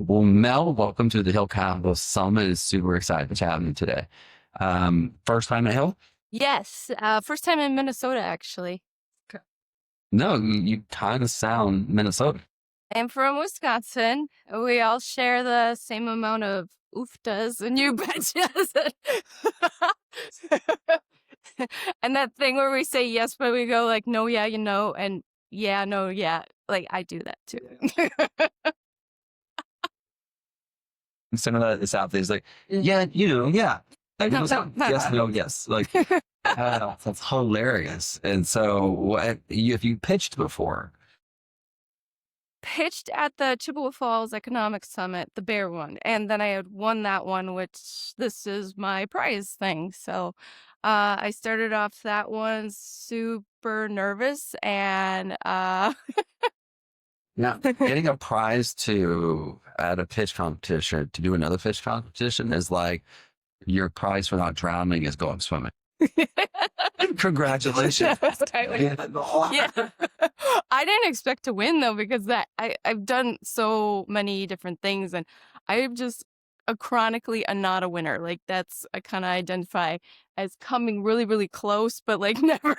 Well, Mel, welcome to the Hill Capital Summit. It's super excited to have you today. First time at Hill? Yes, first time in Minnesota, actually. No, you kind of sound Minnesota. I'm from Wisconsin. We all share the same amount of ooftas and you betchas. And that thing where we say yes, but we go like, no, yeah, you know, and yeah, no, yeah. Like, I do that too. Some of that is out there. It's like, yeah, yeah. Like, yes, no, yes. Like, that's hilarious. And so, if you pitched before, Pitched at the Chippewa Falls Economic Summit, the bear one, and then I had won that one, which this is my prize thing. So I started off that one super nervous and now getting a prize to at a pitch competition to do another pitch competition is like your prize for not drowning is going swimming. Congratulations. yeah. I didn't expect to win though, because I've done so many different things and I'm just chronically not a winner. Like that's, I kind of identify as coming really, really close, but like never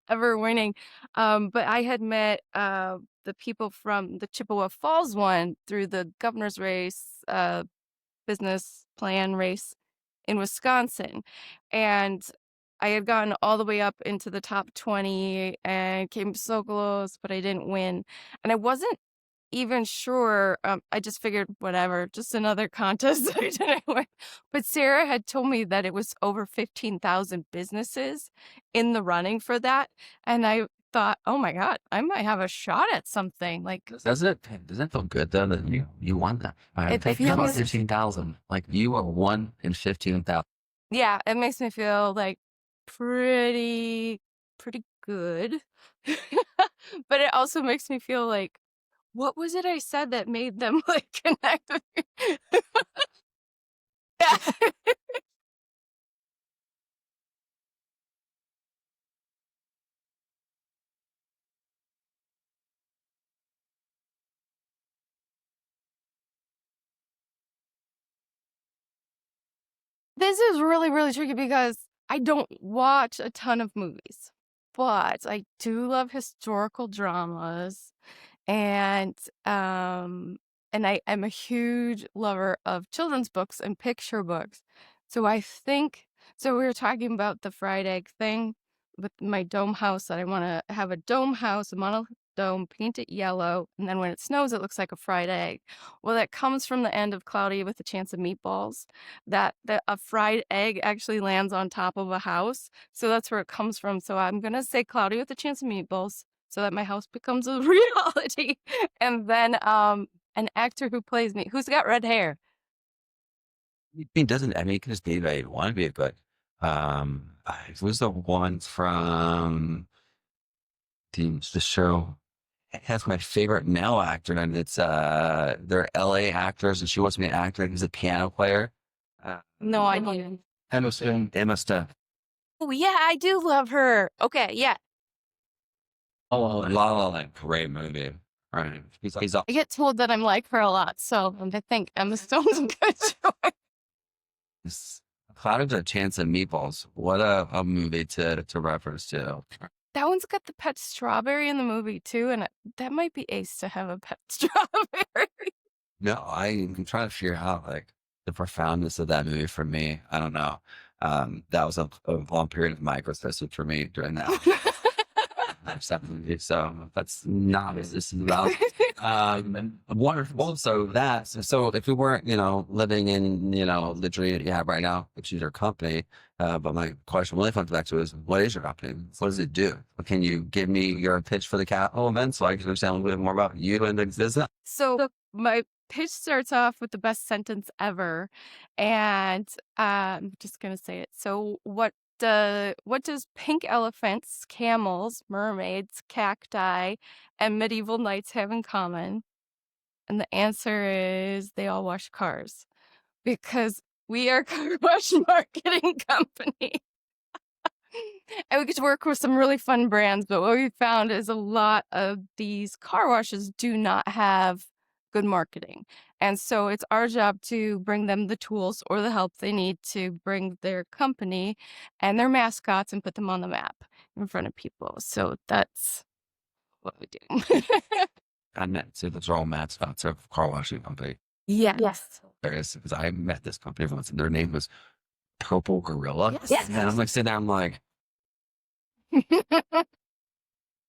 ever winning. But I had met the people from the Chippewa Falls one through the governor's race, business plan race in Wisconsin. And I had gotten all the way up into the top 20 and came so close, but I didn't win. And I wasn't even sure. I just figured, whatever, just another contest I didn't win. But Sarah had told me that it was over 15,000 businesses in the running for that. And I thought, oh my God, I might have a shot at something. Like, does it feel good though that you won that? it Think about feels, 15,000. Like you are one in 15,000. yeah, it makes me feel like pretty good. But it also makes me feel like, what was it I said that made them like connect with me? Yeah. This is really, really tricky because I don't watch a ton of movies, but I do love historical dramas and I am a huge lover of children's books and picture books. So I think, so we were talking about the fried egg thing with my dome house, that I want to have a dome house, a monodome, paint it yellow, and then when it snows, it looks like a fried egg. Well, that comes from the end of Cloudy with a Chance of Meatballs, that a fried egg actually lands on top of a house. So that's where it comes from. So I'm going to say Cloudy with a Chance of Meatballs so that my house becomes a reality. And then an actor who plays me, who's got red hair. It doesn't, I mean, it can just be that you want to be, but it was the one from the show. It has my favorite male actor, and it's they're LA actors, and she wants to be an actor, and he's a piano player. No, I didn't. Emma Stone. Oh, yeah, I do love her. Okay, yeah. Oh, La La Land, great movie. Right. He's I get told that I'm like her a lot, so I think Emma Stone's a good choice. Cloud of a Chance of Meatballs. What a movie to reference to. That one's got the pet strawberry in the movie too, and that might be ace to have a pet strawberry. No, I'm trying to figure out like the profoundness of that movie for me. I don't know. That was a long period of microcysis for me during that. So that's not what this is about. Wonderful. So if we weren't, living in, the dream that you have right now, which is your company, but my question really comes back to is, what is your company? What does it do? Can you give me your pitch for the Capital event so I can understand a little bit more about you and the business? So my pitch starts off with the best sentence ever, and I'm just gonna say it. So what does pink elephants, camels, mermaids, cacti, and medieval knights have in common? And the answer is they all wash cars, because we are a car wash marketing company. And we get to work with some really fun brands, but what we found is a lot of these car washes do not have good marketing. And so it's our job to bring them the tools or the help they need to bring their company and their mascots and put them on the map in front of people. So that's what we do. I met, so those are all mascots of car washing company. Yes. There is, because I met this company once and their name was Purple Gorilla. Yes. And I'm like sitting there, I'm like,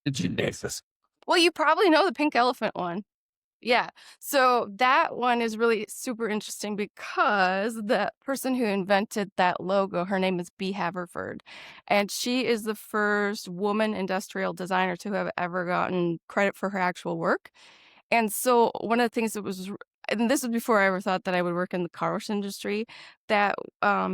did you name this? Well, you probably know the pink elephant one. Yeah. So that one is really super interesting because the person who invented that logo, her name is Bee Haverford, and she is the first woman industrial designer to have ever gotten credit for her actual work. And so one of the things that was, and this was before I ever thought that I would work in the car wash industry, that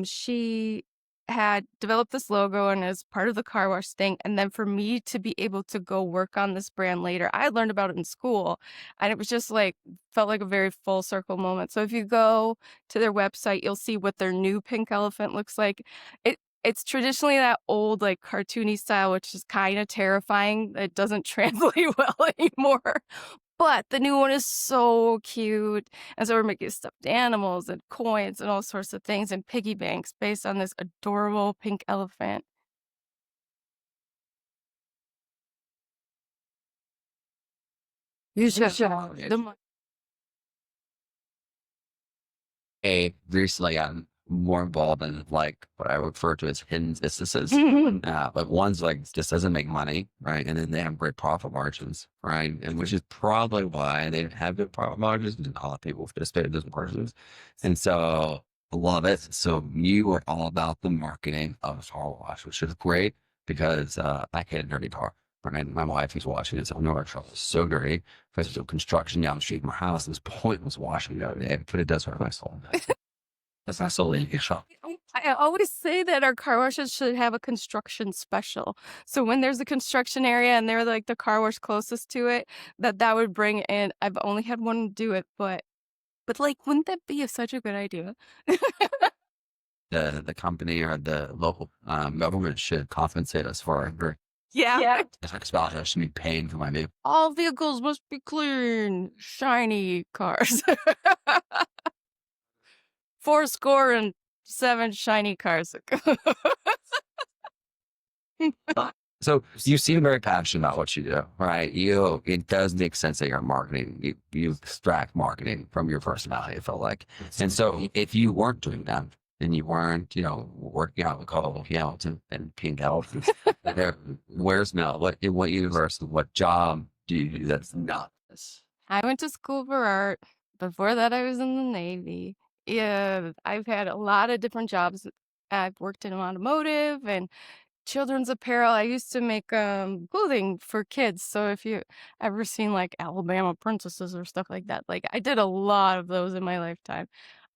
she had developed this logo and as part of the car wash thing. And then for me to be able to go work on this brand later, I had learned about it in school and it was just like, felt like a very full circle moment. So if you go to their website, you'll see what their new pink elephant looks like. It's traditionally that old, like cartoony style, which is kind of terrifying. It doesn't translate well anymore. But the new one is so cute. And so we're making stuffed animals and coins and all sorts of things and piggy banks based on this adorable pink elephant. You should. Recently I'm more involved in like what I refer to as hidden businesses. But one's like just doesn't make money, right? And then they have great profit margins, right? And which is probably why they have good profit margins because a lot of people participate in those margins. And so I love it. So you are all about the marketing of car wash, which is great because I hate a dirty car. Right? My wife is washing it, so I know our truck is so dirty. Because there's construction down the street from my house, this point was washing the other day, but it does hurt my soul. That's not so in shop. I always say that our car washes should have a construction special. So when there's a construction area and they're like the car wash closest to it, that would bring in. I've only had one do it, but like, wouldn't that be such a good idea? The company or the local government should compensate us for our Yeah. I should be paying for my vehicle. All vehicles must be clean, shiny cars. 4 score and 7 shiny cars. So you seem very passionate about what you do, right? It does make sense that you're marketing. You extract marketing from your personality, I feel like. And so if you weren't doing that and you weren't, working out with Cole, and Pink Health, where's Mel? What universe, what job do you do that's not this? I went to school for art. Before that, I was in the Navy. Yeah, I've had a lot of different jobs. I've worked in automotive and children's apparel. I used to make clothing for kids. So if you ever seen like Alabama princesses or stuff like that, like I did a lot of those in my lifetime.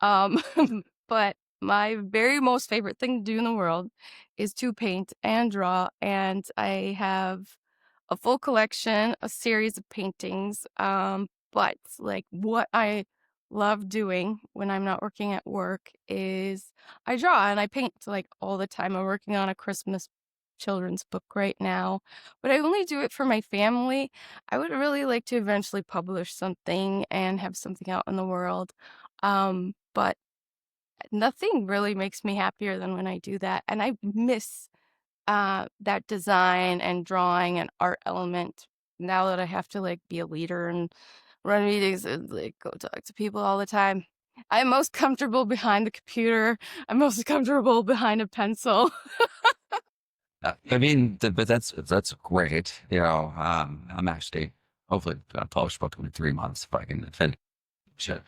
Um, but my very most favorite thing to do in the world is to paint and draw. And I have a full collection, a series of paintings. But like what I love doing when I'm not working at work is I draw and I paint like all the time. I'm working on a Christmas children's book right now, but I only do it for my family. I would really like to eventually publish something and have something out in the world. But nothing really makes me happier than when I do that. And I miss that design and drawing and art element now that I have to like be a leader and run meetings and like go talk to people all the time. I'm most comfortable behind the computer. I'm most comfortable behind a pencil. I mean, but that's great. I'm actually hopefully gonna publish a book in 3 months if I can finish it.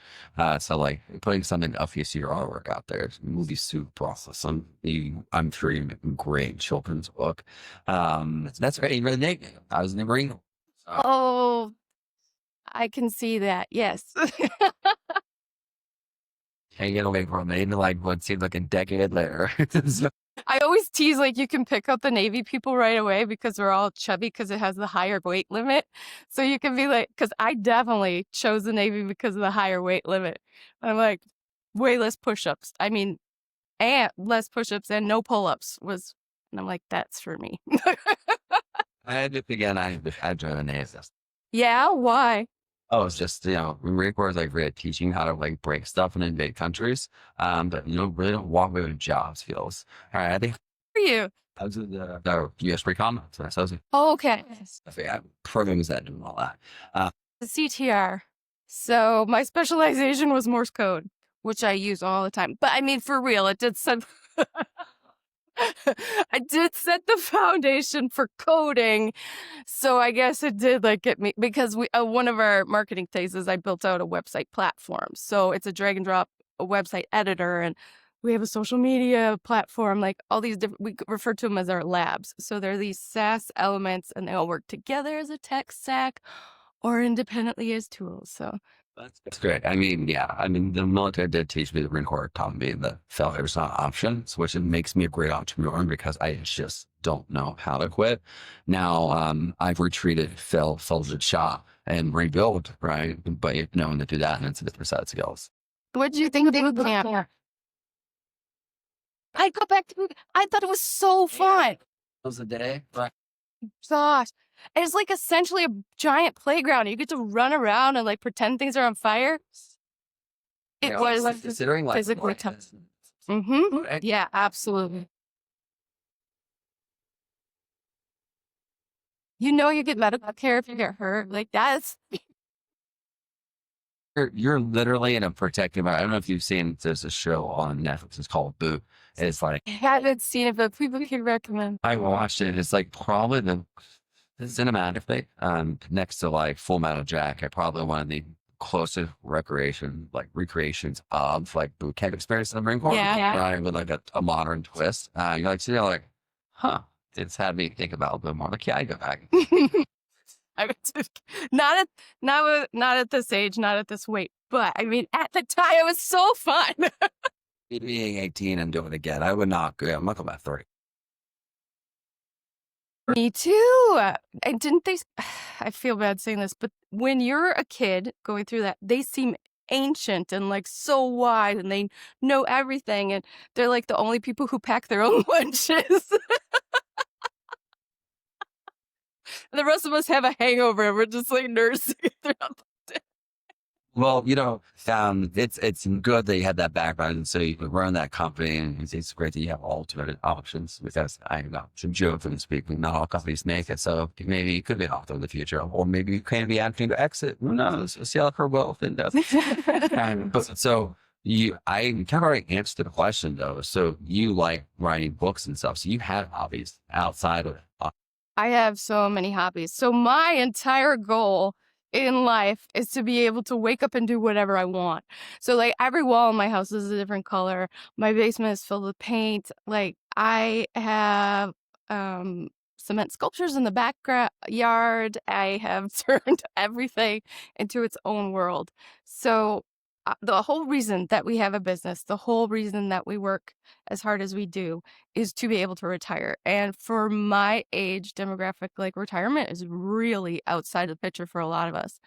So like putting something of your artwork out there will be super awesome. I'm sure you make a great children's book. That's great. You read the name. I was in the Marine. Oh, I can see that. Yes. Can't get away from it. Even like what seemed like a decade later. So, I always tease like you can pick up the Navy people right away because we're all chubby because it has the higher weight limit. So you can be like, because I definitely chose the Navy because of the higher weight limit. I'm like, way less push-ups. I mean, and less push-ups and no pull-ups was, and I'm like, that's for me. I had to again. I had to an ASS. Yeah, why? Oh, it's just, Marine Corps is like really teaching how to like break stuff and invade countries. But really don't walk away with jobs feels. All right. I think For you. I was in the US Recon. So I was Oh, okay. I programs that and all that. The CTR. So my specialization was Morse code, which I use all the time. But I mean, for real, it did set I did set the foundation for coding. So I guess it did like get me because we one of our marketing phases, I built out a website platform. So it's a drag and drop a website editor, and we have a social media platform, like all these different, we refer to them as our labs. So they're these SaaS elements and they all work together as a tech stack or independently as tools. So That's great. I mean, yeah. I mean, the military did teach me, the Marine Corps taught me that failure is not an option, which it makes me a great entrepreneur because I just don't know how to quit. Now, I've retreated, failed a shot, and rebuild, right? But you've known to do that, and it's a different set of skills. what did you think of boot camp? I'd go back to boot. I thought it was so fun. Was a day, right? Gosh. It's like essentially a giant playground. You get to run around and like pretend things are on fire. It was considering like physically tough. Mm-hmm. Right? Yeah, absolutely. You get medical care if you get hurt. Like that's You're literally in a protective environment. I don't know if you've seen, there's a show on Netflix. It's called Boot. It's like, I haven't seen it, but people can recommend. I watched it. It's like probably the cinematically, next to like Full Metal Jacket, probably one of the closest recreations of like boot camp experience in the Marine Corps. Yeah. Right, with like a modern twist. You're like, so you're like, huh. It's had me think about it a little bit more. Like, yeah, I go back. I mean, not at this age, not at this weight, but I mean, at the time, it was so fun. Being 18 and doing it again, I would not go. I'm not going back 30. Me too. And didn't they? I feel bad saying this, but when you're a kid going through that, they seem ancient and like so wise, and they know everything, and they're like the only people who pack their own lunches. The rest of us have a hangover, and we're just like nursing it throughout the day. Well, it's good that you had that background, and so you could run that company, and it's great that you have alternate options because I know some joke from speaking, not all companies make it. So maybe you could be an author in the future, or maybe you can be acting to exit. Who knows? We'll see how her wealth and but so I kind of already answered the question though. So you like writing books and stuff. So you have hobbies outside of it. I have so many hobbies. So my entire goal in life is to be able to wake up and do whatever I want. So like every wall in my house is a different color. My basement is filled with paint. Like I have cement sculptures in the backyard. I have turned everything into its own world. So the whole reason that we have a business, the whole reason that we work as hard as we do is to be able to retire. And for my age demographic, like retirement is really outside the picture for a lot of us.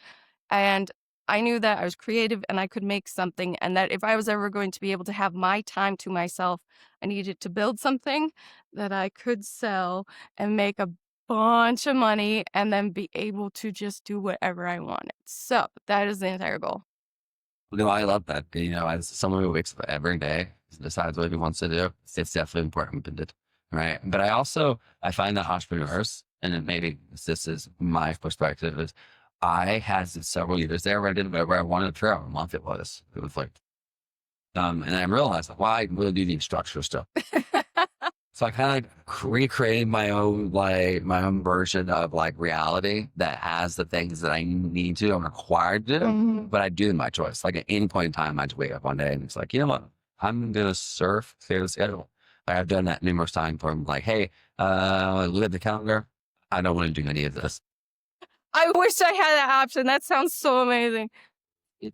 And I knew that I was creative and I could make something, and that if I was ever going to be able to have my time to myself, I needed to build something that I could sell and make a bunch of money and then be able to just do whatever I wanted. So that is the entire goal. No, I love that. As someone who wakes up every day, decides what he wants to do, it's definitely important, right? But I find that entrepreneurs, and maybe this is my perspective, is I had several years there where I did whatever I wanted for a month. It was like, and I realized, well, I really do need structure stuff. So I kind of recreated my own version of like reality that has the things that I need to, I'm required to do, but I do my choice. Like at any point in time, I just wake up one day and it's like, you know what? I'm going to surf clear the schedule. Like I've done that numerous times where I'm like, hey, look at the calendar. I don't want to do any of this. I wish I had that option. That sounds so amazing.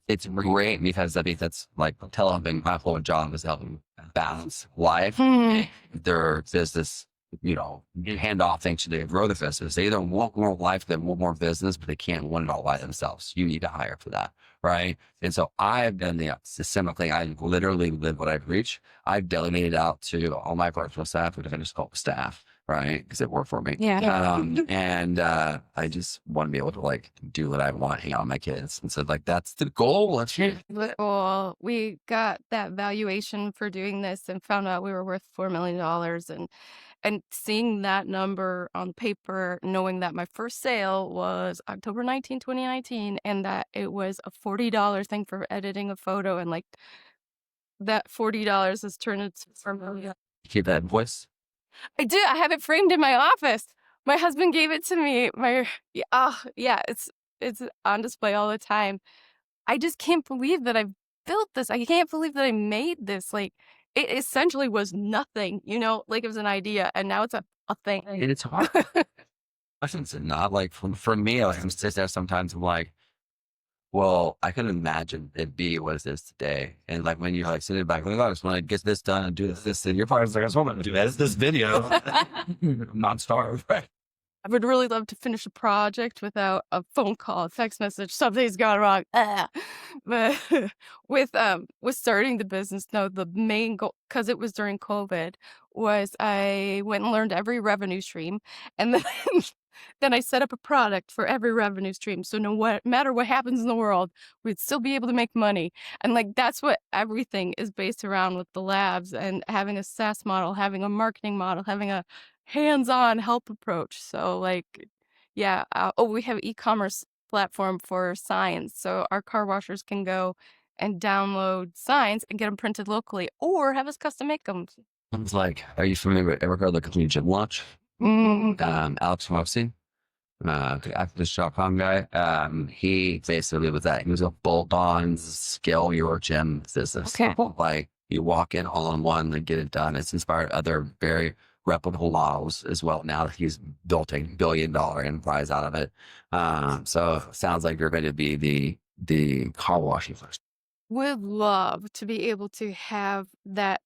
It's great because I think that's like helping my whole job is helping balance life, their business, you hand off things to grow the business. They either want more life than want more business, but they can't want it all by themselves. You need to hire for that. Right. And so I've done the systemically, I literally live what I preach. I've delegated out to all my personal staff, which I just call staff. right? Because it worked for me. Yeah. And I just want to be able to like do what I want, hang out with my kids. And so like that's the goal. Let's Well, we got that valuation for doing this and found out we were worth $4 million, and seeing that number on paper, knowing that my first sale was October 19, 2019, and that it was a $40 thing for editing a photo, and like that $40 has turned into $4 million. keep that voice. I do. I have it framed in my office. My husband gave it to me. Yeah, it's on display all the time. I just can't believe that I've built this. I can't believe that I made this. Like, it essentially was nothing, like it was an idea, and now it's a thing. And it's hard. I shouldn't say not like for me, like I'm sitting there sometimes I'm like, well, I can imagine it be what it is today. And like when you're like sitting back, like, oh, I just want to get this done and do this, and you're probably like, I just want to do this video. I'm not starved, right? I would really love to finish a project without a phone call, a text message, something's gone wrong. But with starting the business, no, the main goal, because it was during COVID, was I went and learned every revenue stream, and then then I set up a product for every revenue stream. So matter what happens in the world, we'd still be able to make money. And like that's what everything is based around with the labs, and having a SaaS model, having a marketing model, having a hands-on help approach. So like, yeah. We have e-commerce platform for signs. So our car washers can go and download signs and get them printed locally, or have us custom make them. It's like, are you familiar with ever heard of the company Gym Launch? Alex Moxie, the activist.com guy. He basically was that. He was a bolt-on scale your gym business. Okay. Like you walk in all in one and get it done. It's inspired other very reputable models as well. Now that he's built a $1 billion enterprise out of it. So it sounds like you're going to be the car washing first. Would love to be able to have that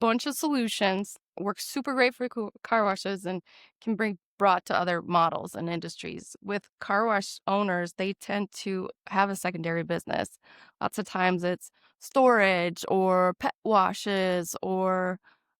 bunch of solutions, works super great for car washes, and can be brought to other models and industries. With car wash owners, they tend to have a secondary business. Lots of times it's storage or pet washes or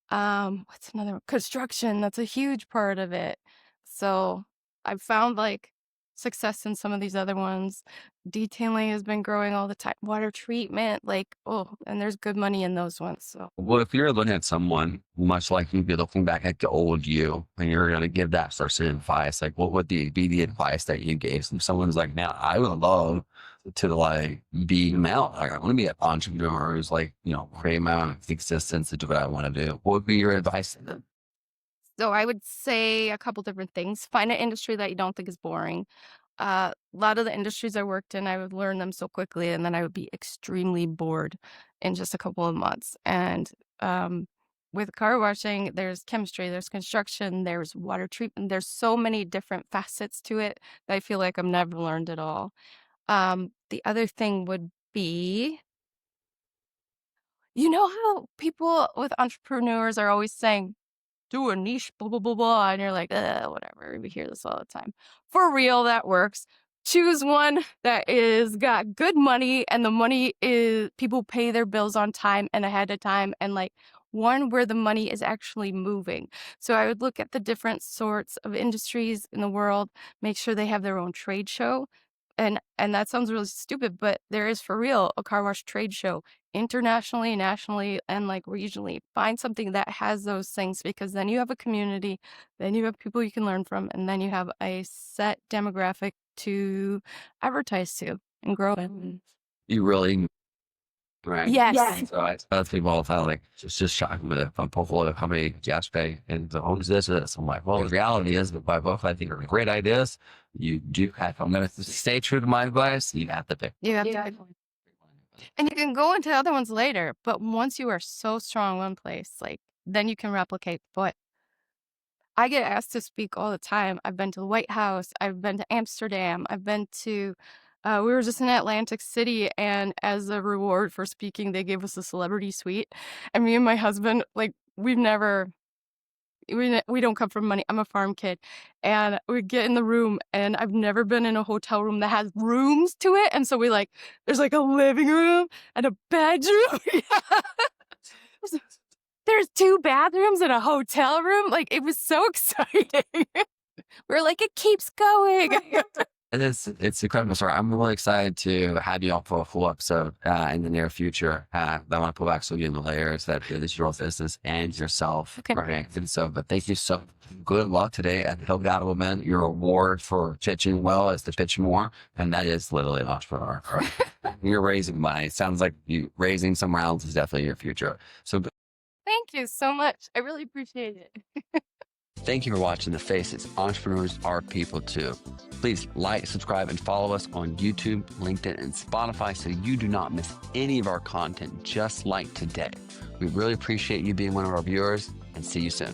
what's another one? Construction. That's a huge part of it. So I've found like success in some of these other ones. Detailing has been growing all the time. Water treatment, and there's good money in those ones. So Well, if you're looking at someone, much like you'd be looking back at the old you, and you're going to give that person advice, like what would be the advice that you gave? If someone's like, now I would love to like be out. Like I want to be an entrepreneur who's like, create my own existence and do what I want to do. What would be your advice to them? So I would say a couple different things. Find an industry that you don't think is boring. A lot of the industries I worked in, I would learn them so quickly, and then I would be extremely bored in just a couple of months. And with car washing, there's chemistry, there's construction, there's water treatment. There's so many different facets to it that I feel like I've never learned it all. The other thing would be, how people with entrepreneurs are always saying, do a niche, blah, blah, blah, blah. And you're like, whatever. We hear this all the time. For real, that works. Choose one that is got good money, and the money is people pay their bills on time and ahead of time, and like one where the money is actually moving. So I would look at the different sorts of industries in the world, make sure they have their own trade show. And that sounds really stupid, but there is for real a car wash trade show internationally, nationally, and like regionally. Find something that has those things, because then you have a community, then you have people you can learn from, and then you have a set demographic to advertise to and grow in. You really, right? Yes. So I tell people all the time, like, just shocking with a portfolio how many gas pay and the owns this. I'm like, well, the reality is that by both I think are great ideas. You do have, I'm going to stay true to my advice. You have to pick. You have to. And you can go into other ones later, but once you are so strong one place, like then you can replicate. But I get asked to speak all the time. I've been to the White House. I've been to Amsterdam. I've been to, we were just in Atlantic City, and as a reward for speaking, they gave us a celebrity suite. And me and my husband, like, we don't come from money. I'm a farm kid. And we get in the room, and I've never been in a hotel room that has rooms to it. And so there's like a living room and a bedroom. there's 2 bathrooms in a hotel room. Like, it was so exciting. We're like, it keeps going. It's incredible story. I'm really excited to have you on for a full episode in the near future. I want to pull back so you in the layers that it is your business and yourself. Okay. Right. And so, but thank you so good luck today at the Hill Battle event. Your award for pitching well is to pitch more. And that is literally an entrepreneur. Right? You're raising money. It sounds like you raising some rounds is definitely your future. So Thank you so much. I really appreciate it. thank you for watching The Face. It's entrepreneurs are people too. Please like, subscribe, and follow us on YouTube, LinkedIn, and Spotify so you do not miss any of our content just like today. We really appreciate you being one of our viewers and see you soon.